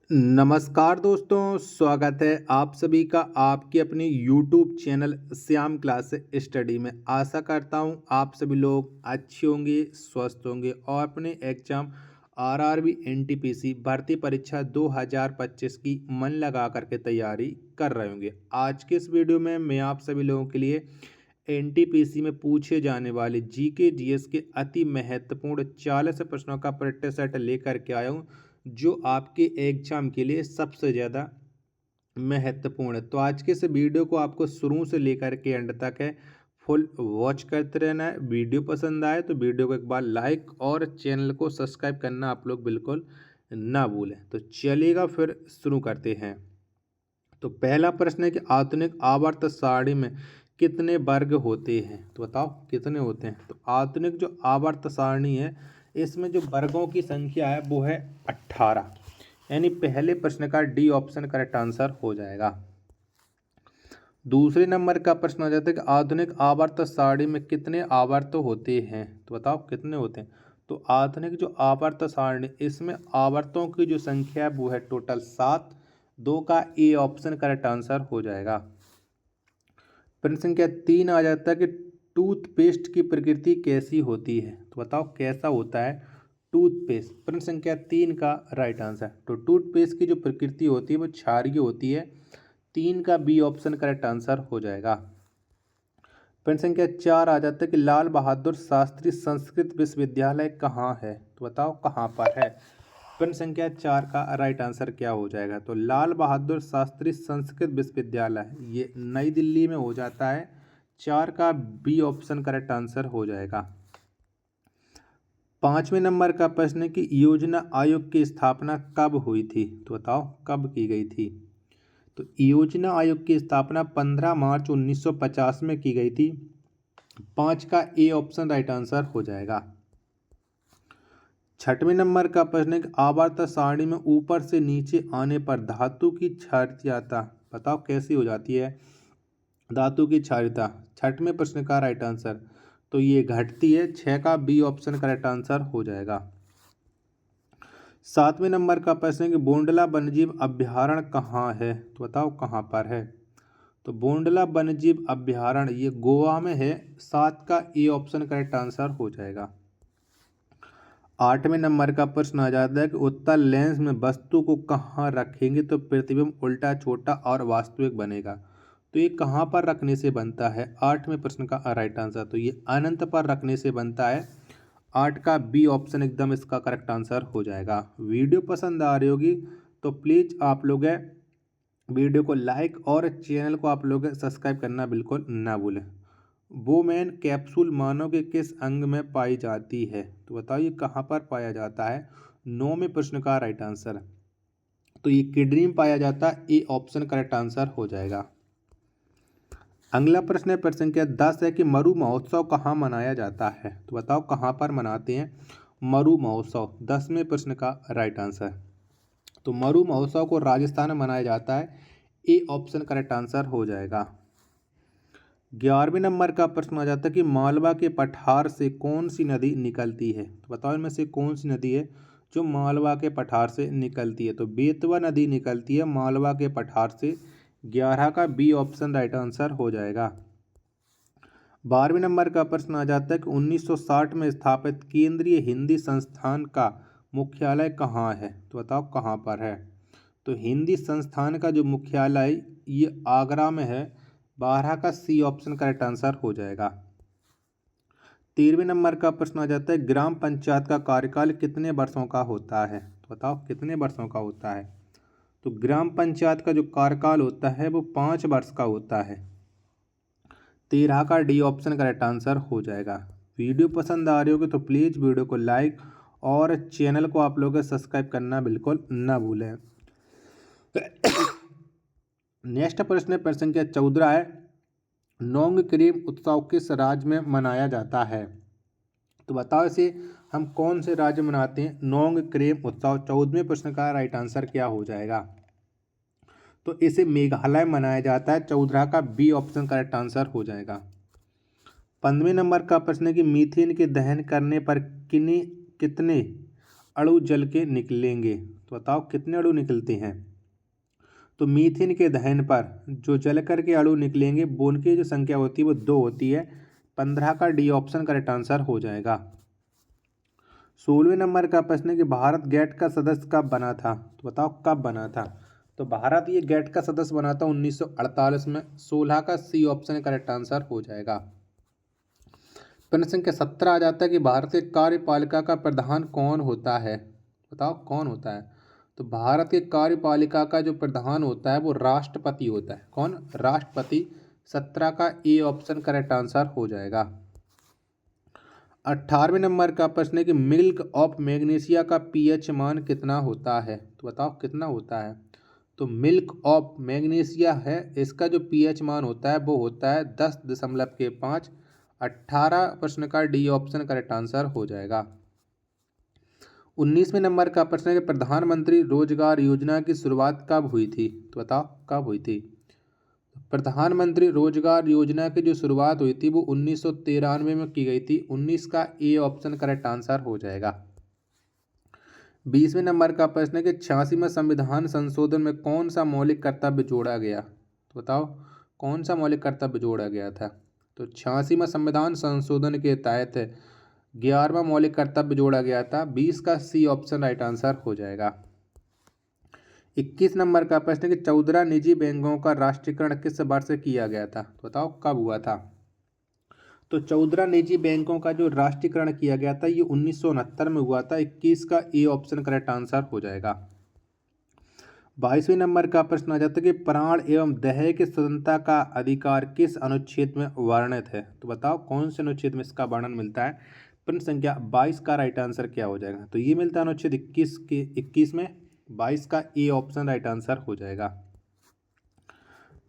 नमस्कार दोस्तों, स्वागत है आप सभी का आपके अपनी YouTube channel Shyam class study में। आशा करता हूँ आप सभी लोग अच्छे होंगे, स्वस्थ होंगे और अपने एग्जाम आरआरबी एनटीपीसी भर्ती परीक्षा 2025 की मन लगा करके तैयारी कर रहे होंगे। आज के इस वीडियो में मैं आप सभी लोगों के लिए एनटीपीसी में पूछे जाने वाले जीके जीएस के अति महत्वपूर्ण 40 प्रश्नों का प्रैक्टिस सेट लेकर के आया हूँ, जो आपके एग्जाम के लिए सबसे ज़्यादा महत्वपूर्ण है। तो आज के इस वीडियो को आपको शुरू से लेकर के एंड तक है फुल वॉच करते रहना है। वीडियो पसंद आए तो वीडियो को एक बार लाइक और चैनल को सब्सक्राइब करना आप लोग बिल्कुल ना भूलें। तो चलिएगा फिर शुरू करते हैं। तो पहला प्रश्न है कि आधुनिक आवर्त सारणी में कितने वर्ग होते हैं? तो बताओ कितने होते हैं। तो आधुनिक जो आवर्त सारणी है इसमें जो वर्गों की संख्या है वो है 18, यानी पहले प्रश्न का डी ऑप्शन करेक्ट आंसर हो जाएगा। दूसरे नंबर का प्रश्न आ जाता है कि आधुनिक आवर्त सारणी में कितने आवर्त होते हैं? तो बताओ कितने होते हैं। तो आधुनिक जो आवर्त सारणी इसमें आवर्तों की जो संख्या है वो है टोटल 7। 2 का ए ऑप्शन करेक्ट आंसर हो जाएगा। प्रश्न संख्या 3 आ जाता है कि टूथपेस्ट की प्रकृति कैसी होती है? तो बताओ कैसा होता है टूथपेस्ट। प्रश्न संख्या 3 का राइट आंसर। तो टूथपेस्ट की जो प्रकृति होती है वो क्षारीय होती है। 3 का बी ऑप्शन करेक्ट आंसर हो जाएगा। प्रश्न संख्या 4 आ जाता है कि लाल बहादुर शास्त्री संस्कृत विश्वविद्यालय कहाँ है? तो बताओ कहाँ पर है। प्रश्न संख्या 4 का राइट आंसर क्या हो जाएगा। तो लाल बहादुर शास्त्री संस्कृत विश्वविद्यालय ये नई दिल्ली में हो जाता है। 4 का बी ऑप्शन करेक्ट आंसर हो जाएगा। 5वें नंबर का प्रश्न है कि योजना आयोग की स्थापना कब हुई थी? तो बताओ कब की गई थी। तो योजना आयोग की स्थापना 15 मार्च 1950 में की गई थी। 5 का ए ऑप्शन राइट आंसर हो जाएगा। 6वें नंबर का प्रश्न है कि आवर्त सारणी में ऊपर से नीचे आने पर धातु की क्षारीयता बताओ कैसी हो जाती है। धातु की क्षारीयता 6वें प्रश्न का राइट आंसर। तो ये घटती है। 6 का बी ऑप्शन करेक्ट आंसर हो जाएगा। 7वें नंबर का प्रश्न है कि बोंडला वन्यजीव अभ्यारण्य कहाँ है? तो बताओ कहाँ पर है। तो बोंडला वन्यजीव अभ्यारण्य ये गोवा में है। 7 का ए ऑप्शन करेक्ट आंसर हो जाएगा। 8वें नंबर का प्रश्न आ जाता है कि उत्तल लेंस में वस्तु को कहाँ रखेंगे तो प्रतिबिंब उल्टा छोटा और वास्तविक बनेगा। तो ये कहाँ पर रखने से बनता है? 8वें प्रश्न का राइट आंसर। तो ये अनंत पर रखने से बनता है। 8 का बी ऑप्शन एकदम इसका करेक्ट आंसर हो जाएगा। वीडियो पसंद आ रही होगी तो प्लीज़ आप लोग वीडियो को लाइक और चैनल को आप लोग सब्सक्राइब करना बिल्कुल ना भूलें। वोमेन कैप्सूल मानव के किस अंग में पाई जाती है? तो बताइए कहाँ पर पाया जाता है। 9वें प्रश्न का राइट आंसर। तो ये किडनी में पाया जाता है। ए ऑप्शन करेक्ट आंसर हो जाएगा। अगला प्रश्न है प्रश्न संख्या 10 है कि मरु महोत्सव कहाँ मनाया जाता है? तो बताओ कहाँ पर मनाते हैं मरु महोत्सव। 10वें प्रश्न का राइट आंसर। तो मरु महोत्सव को राजस्थान में मनाया जाता है। ए ऑप्शन करेक्ट आंसर हो जाएगा। 11वें नंबर का प्रश्न आ जाता है कि मालवा के पठार से कौन सी नदी निकलती है? तो बताओ इनमें से कौन सी नदी है जो मालवा के पठार से निकलती है। तो बेतवा नदी निकलती है मालवा के पठार से। 11 का बी ऑप्शन राइट आंसर हो जाएगा। 12वें नंबर का प्रश्न आ जाता है कि 1960 में स्थापित केंद्रीय हिंदी संस्थान का मुख्यालय कहाँ है? तो बताओ कहाँ पर है। तो हिंदी संस्थान का जो मुख्यालय ये आगरा में है। 12 का सी ऑप्शन करेक्ट आंसर हो जाएगा। 13वें नंबर का प्रश्न आ जाता है ग्राम पंचायत का कार्यकाल कितने वर्षों का होता है? तो बताओ कितने वर्षों का होता है। तो ग्राम पंचायत का जो कार्यकाल होता है वो 5 वर्ष का होता है। 13 का डी ऑप्शन करेक्ट आंसर हो जाएगा। वीडियो पसंद आ रही होगी तो प्लीज़ वीडियो को लाइक और चैनल को आप लोग सब्सक्राइब करना बिल्कुल ना भूलें। नेक्स्ट प्रश्न संख्या 14 है नोंग क्रीम उत्सव किस राज्य में मनाया जाता है? तो बताओ इसे हम कौन से राज्य में मनाते हैं नोंग क्रीम उत्सव। 14वें प्रश्न का राइट आंसर क्या हो जाएगा। तो इसे मेघालय मनाया जाता है। 14 का बी ऑप्शन करेक्ट आंसर हो जाएगा। 15वें नंबर का प्रश्न है कि मीथेन के दहन करने पर कितने अणु जल के निकलेंगे? तो बताओ कितने अणु निकलते हैं? तो मीथेन के दहन पर जो जलकर के अणु निकलेंगे वो उनकी जो संख्या होती है वो 2 होती है। 15 का डी ऑप्शन करेक्ट आंसर हो जाएगा। 16वें नंबर का प्रश्न है कि भारत गेट का सदस्य कब बना था? तो बताओ कब बना था? तो भारत ये गेट का सदस्य बना था 1948 में। 16 का सी ऑप्शन करेक्ट आंसर हो जाएगा। प्रश्न संख्या 17 आ जाता है कि भारतीय कार्यपालिका का प्रधान कौन होता है? बताओ कौन होता है? तो भारत के कार्यपालिका का जो प्रधान होता है वो राष्ट्रपति होता है। कौन? राष्ट्रपति। 17 का ए ऑप्शन करेक्ट आंसर हो जाएगा। 18वें नंबर का प्रश्न है कि मिल्क ऑफ मैग्नीशिया का पीएच मान कितना होता है? तो बताओ कितना होता है? तो मिल्क ऑफ मैग्नीशिया है, इसका जो पीएच मान होता है वो होता है 10.5। 18 प्रश्न का डी ऑप्शन करेक्ट आंसर हो जाएगा। 19वें नंबर का प्रश्न है कि प्रधानमंत्री रोजगार योजना की शुरुआत कब हुई थी? तो बताओ कब हुई थी? प्रधानमंत्री रोजगार योजना की जो शुरुआत हुई थी वो 1993 में की गई थी। 19 का ए ऑप्शन करेक्ट आंसर हो जाएगा। 20वें नंबर का प्रश्न है कि 86वें संविधान संशोधन में कौन सा मौलिक कर्तव्य जोड़ा गया? तो बताओ कौन सा मौलिक कर्तव्य जोड़ा गया था? तो 86वें संविधान संशोधन के तहत 11वां मौलिक कर्तव्य जोड़ा गया था। 20 का सी ऑप्शन राइट आंसर हो जाएगा। 21 नंबर का प्रश्न है कि 14 निजी बैंकों का राष्ट्रीयकरण किस वर्ष किया गया था? तो बताओ कब हुआ था? तो 14 निजी बैंकों का जो राष्ट्रीयकरण किया गया था ये 1969 में हुआ था। 21 का ए ऑप्शन करेक्ट आंसर हो जाएगा। 22वें नंबर का प्रश्न आ जाता है कि प्राण एवं देह की स्वतंत्रता का अधिकार किस अनुच्छेद में वर्णित है? तो बताओ कौन से अनुच्छेद में इसका वर्णन मिलता है? प्रश्न संख्या 22 का राइट आंसर क्या हो जाएगा? तो ये मिलता है अनुच्छेद 21 में। 22 का ए ऑप्शन राइट आंसर हो जाएगा।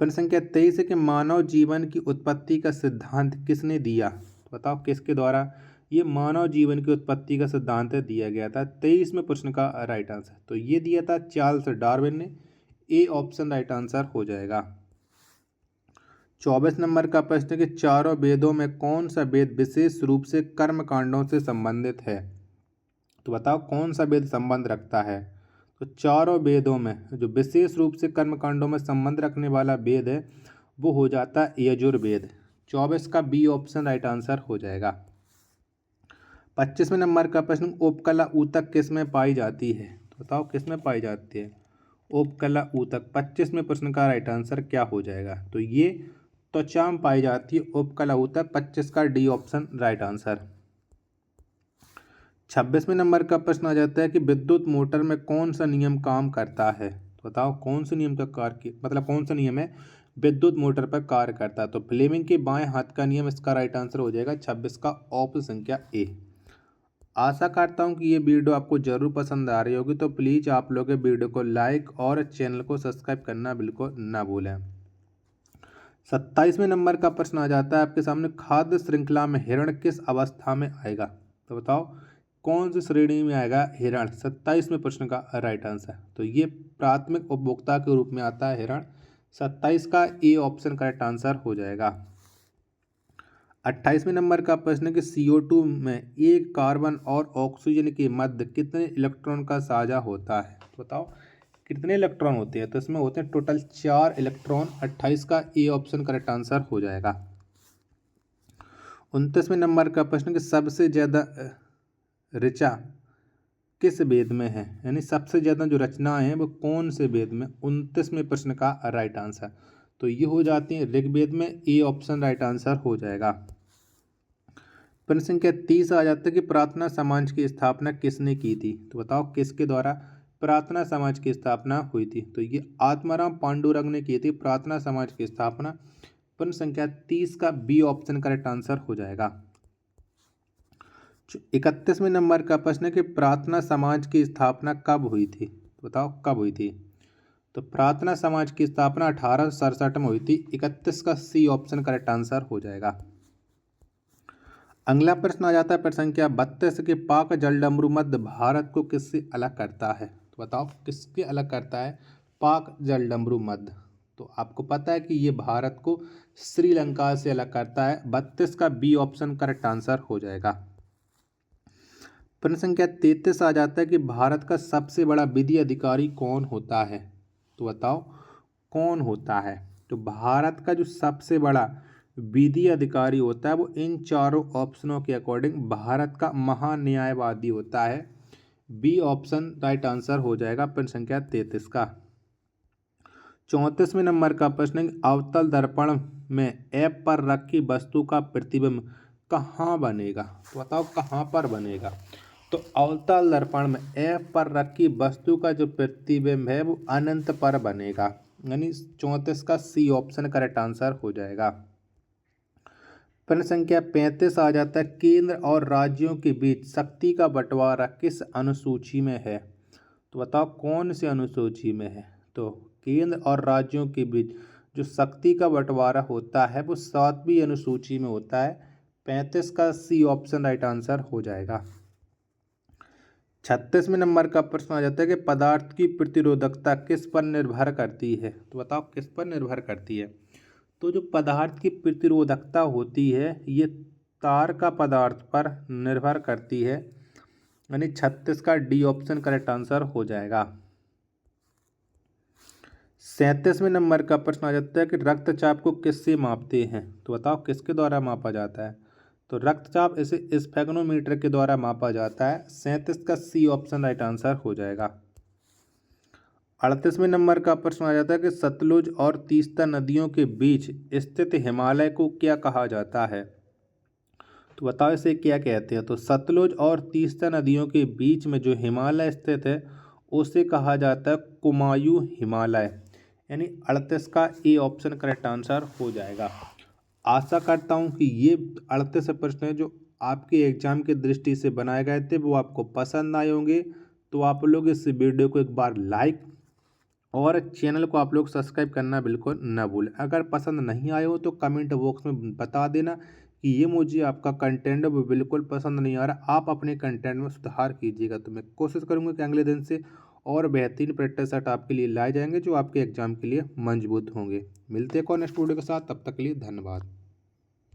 प्रश्न संख्या 23 है कि मानव जीवन की उत्पत्ति का सिद्धांत किसने दिया? तो बताओ किसके द्वारा ये मानव जीवन की उत्पत्ति का सिद्धांत दिया गया था? 23वें प्रश्न का राइट आंसर तो ये दिया था चार्ल्स डार्विन ने। ए ऑप्शन राइट आंसर हो जाएगा। 24 नंबर का प्रश्न है कि चारों वेदों में कौन सा वेद विशेष रूप से कर्म कांडों से संबंधित है? तो बताओ कौन सा वेद संबंध रखता है? तो चारों वेदों में जो विशेष रूप से कर्म कांडों में संबंध रखने वाला वेद है वो हो जाता है यजुर्वेद। 24 का बी ऑप्शन राइट आंसर हो जाएगा। 25वें नंबर का प्रश्न उपकला ऊतक किस में पाई जाती है? तो बताओ किस में पाई जाती है उपकला ऊतक? 25वें प्रश्न का राइट आंसर क्या हो जाएगा? तो ये त्वचा में पाई जाती है उपकला ऊतक। 25 का डी ऑप्शन राइट आंसर। 26वें नंबर का प्रश्न आ जाता है कि विद्युत मोटर में कौन सा नियम काम करता है? तो बताओ कौन से नियम का कार्य मतलब कौन सा नियम है विद्युत मोटर पर कार्य करता है? तो फ्लेमिंग के बाएं हाथ का नियम इसका राइट आंसर हो जाएगा। 26 का ऑप्शन संख्या ए। आशा करता हूँ कि ये वीडियो आपको जरूर पसंद आ रही होगी, तो प्लीज़ आप लोग वीडियो को लाइक और चैनल को सब्सक्राइब करना बिल्कुल ना भूलें। 27वें नंबर का प्रश्न आ जाता है आपके सामने, खाद्य श्रृंखला में हिरण किस अवस्था में आएगा? तो बताओ कौन सी श्रेणी में आएगा हिरण? 27वें प्रश्न का राइट आंसर तो ये प्राथमिक उपभोक्ता के रूप में आता है हिरण। 27 का ए ऑप्शन करेक्ट आंसर हो जाएगा। 28वें नंबर का प्रश्न है कि CO2 में एक कार्बन और ऑक्सीजन के मध्य कितने इलेक्ट्रॉन का साझा होता है? तो बताओ कितने इलेक्ट्रॉन होते हैं? तो इसमें होते हैं टोटल 4 इलेक्ट्रॉन। 28 का ए ऑप्शन करेक्ट आंसर हो जाएगा। 29वें नंबर का प्रश्न कि सबसे ज़्यादा ऋचा किस वेद में है? यानी सबसे ज़्यादा जो रचनाएं हैं वो कौन से वेद में? 29वें प्रश्न का राइट आंसर तो ये हो जाती है ऋग्वेद में। ए ऑप्शन राइट आंसर हो जाएगा। प्रश्न संख्या 30 आ जाता है कि प्रार्थना समाज की स्थापना किसने की थी? तो बताओ किसके द्वारा प्रार्थना समाज की स्थापना हुई थी? तो ये आत्माराम पांडुरंग ने की थी प्रार्थना समाज की स्थापना। प्रश्न संख्या 30 का बी ऑप्शन करेक्ट आंसर हो जाएगा। 31वें नंबर का प्रश्न है कि प्रार्थना समाज की स्थापना कब हुई थी? तो बताओ कब हुई थी? तो प्रार्थना समाज की स्थापना 1867 में हुई थी। 31 का सी ऑप्शन करेक्ट आंसर हो जाएगा। अगला प्रश्न आ जाता है प्रश्न संख्या 32 के पाक जलडमरू मध्य भारत को किससे अलग करता है? तो बताओ किसके अलग करता है पाक जलडमरू मध्य? तो आपको पता है कि ये भारत को श्रीलंका से अलग करता है। 32 का बी ऑप्शन करेक्ट आंसर हो जाएगा। प्रश्न संख्या 33 आ जाता है कि भारत का सबसे बड़ा विधि अधिकारी कौन होता है। तो बताओ कौन होता है। तो भारत का जो सबसे बड़ा विधि अधिकारी होता है वो इन चारों ऑप्शनों के अकॉर्डिंग भारत का महान्यायवादी होता है। बी ऑप्शन राइट आंसर हो जाएगा प्रश्न संख्या 33 का। 34वें नंबर का प्रश्न, अवतल दर्पण में ऐप पर रखी वस्तु का प्रतिबिंब कहाँ बनेगा। तो बताओ कहाँ पर बनेगा। तो अवतल दर्पण में ऐप पर रखी वस्तु का जो प्रतिबिंब है वो अनंत पर बनेगा, यानी 34 का सी ऑप्शन करेक्ट आंसर हो जाएगा। प्रश्न संख्या 35 आ जाता है, केंद्र और राज्यों के बीच शक्ति का बंटवारा किस अनुसूची में है। तो बताओ कौन सी अनुसूची में है। तो केंद्र और राज्यों के बीच जो शक्ति का बंटवारा होता है वो 7वीं अनुसूची में होता है। 35 का सी ऑप्शन राइट आंसर हो जाएगा। 36वें नंबर का प्रश्न आ जाता है कि पदार्थ की प्रतिरोधकता किस पर निर्भर करती है। तो बताओ किस पर निर्भर करती है। तो जो पदार्थ की प्रतिरोधकता होती है ये तार का पदार्थ पर निर्भर करती है, यानी 36 का डी ऑप्शन करेक्ट आंसर हो जाएगा। 37वें नंबर का प्रश्न आ जाता है कि रक्तचाप को किससे मापते हैं। तो बताओ किसके द्वारा मापा जाता है। तो रक्तचाप इसे स्फेगनोमीटर के द्वारा मापा जाता है। 37 का सी ऑप्शन राइट आंसर हो जाएगा। 38वें नंबर का प्रश्न आ जाता है कि सतलुज और तीस्ता नदियों के बीच स्थित हिमालय को क्या कहा जाता है। तो बताओ इसे क्या कहते हैं। तो सतलुज और तीस्ता नदियों के बीच में जो हिमालय स्थित है उसे कहा जाता है कुमायूं हिमालय, यानी 38 का ए ऑप्शन करेक्ट आंसर हो जाएगा। आशा करता हूँ कि ये 38 प्रश्न जो आपके एग्जाम की दृष्टि से बनाए गए थे वो आपको पसंद आए होंगे। तो आप लोग इस वीडियो को एक बार लाइक और चैनल को आप लोग सब्सक्राइब करना बिल्कुल न भूलें। अगर पसंद नहीं आए हो तो कमेंट बॉक्स में बता देना कि ये मुझे आपका कंटेंट वो बिल्कुल पसंद नहीं आ रहा, आप अपने कंटेंट में सुधार कीजिएगा। तो मैं कोशिश करूँगा कि अगले दिन से और बेहतरीन प्रैक्टिस सेट आपके लिए लाए जाएंगे जो आपके एग्जाम के लिए मजबूत होंगे। मिलते हैं और नेक्स्ट वीडियो के साथ, तब तक के लिए धन्यवाद।